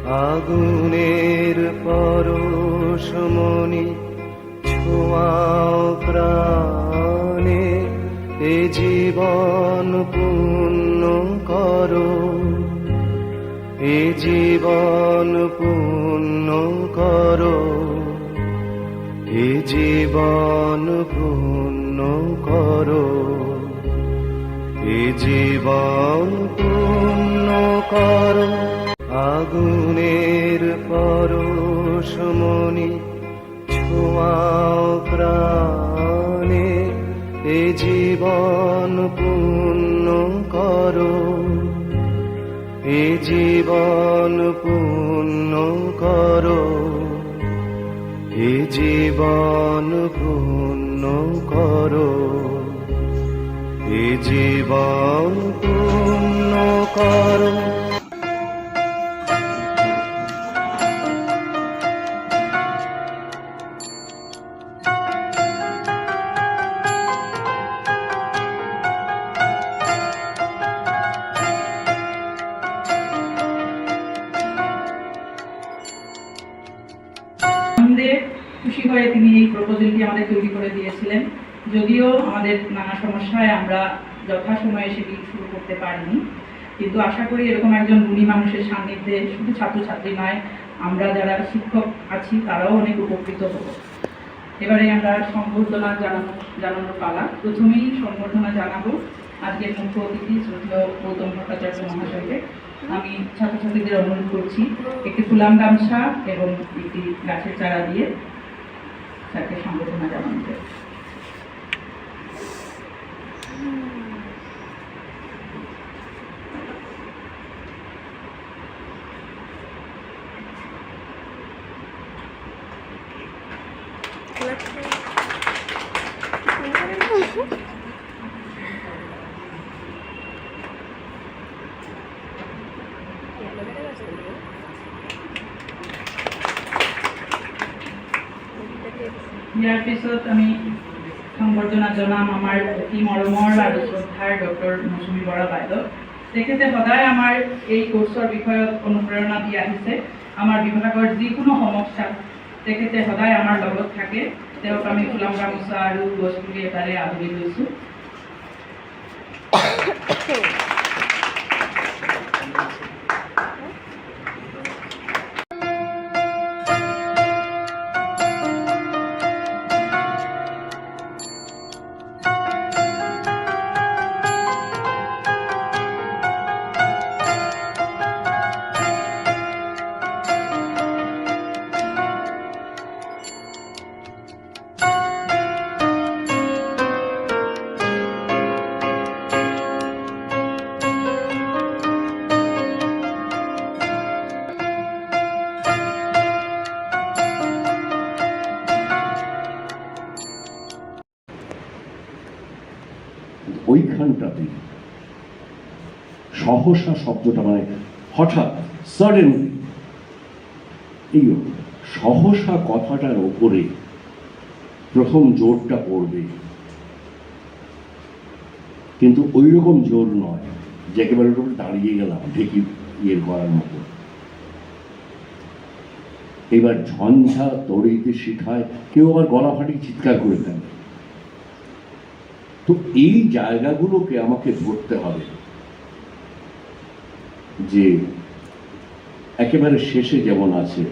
আগুনের পরশমণি ছোঁয়াও প্রাণে, এ জীবন পূর্ণ করো, এ জীবন পূর্ণ করো, এ জীবন পূর্ণ করো, এ জীবন পূর্ণ করো। আগুনের পরশমণি ছোঁয়াও প্রাণে, এ জীবন পূর্ণ করো, এ জীবন পূর্ণ করো, এ জীবন পূর্ণ করো, এ জীবন পূর্ণ করো। খুশি হয়ে তিনি এই প্রপোজালটি আমাদের তৈরি করে দিয়েছিলেন। যদিও আমাদের নানা সমস্যায় আমরা যথাসময়ে সেটি শুরু করতে পারিনি, কিন্তু আশা করি এরকম একজন গুণী মানুষের সান্নিধ্যে শুধু ছাত্রছাত্রী নয়, আমরা যারা শিক্ষক আছি তারাও অনেক উপকৃত হব। এবারে আমরা সম্বর্ধনা জানানোর পালা। প্রথমেই সম্বর্ধনা জানাবো আজকের মুখ্য অতিথি শ্রদ্ধেয় গৌতম ভট্টাচার্য মহাশয়কে। আমি ছাত্রছাত্রীদের অনুরোধ করছি একটি ফুলাম গামছা এবং একটি গাছের চারা দিয়ে তাকে সম্বর্ধনা জানাতে। ইয়াৰ পিছত আমি সম্বৰ্ধনা জনাম আমাৰ অতি মৰমৰ আৰু শ্ৰদ্ধাৰ ডক্টৰ মৌচুমী বৰা বাইদেউ। তেখেতে সদায় আমাৰ এই কোৰ্চৰ বিষয়ত অনুপ্ৰেৰণা দি আহিছে। আমাৰ বিভাগৰ যিকোনো সমস্যাত তেখেতে সদায় আমাৰ লগত থাকে। তেওঁক আমি ফুলাম গামোচা আৰু গছপুলি এটাৰে আদৰি লৈছোঁ। ওইখানটাতে সহসা শব্দটা মানে হঠাৎ সাডেনলি এই সহসা কথাটার ওপরে প্রথম জোরটা পড়বে, কিন্তু ওই রকম জোর নয় যে একেবারে ওর উপরে দাঁড়িয়ে গেলাম ঢেকি ইয়ের করার মতো। এবার ঝঞ্ঝা তড়িতে শিখায়, কেউ আবার গলা ফাটিয়ে চিৎকার করে ফেলে। তো এই জায়গাগুলোকে আমাকে ধরতে হবে যে একেবারে শেষে যেমন আছে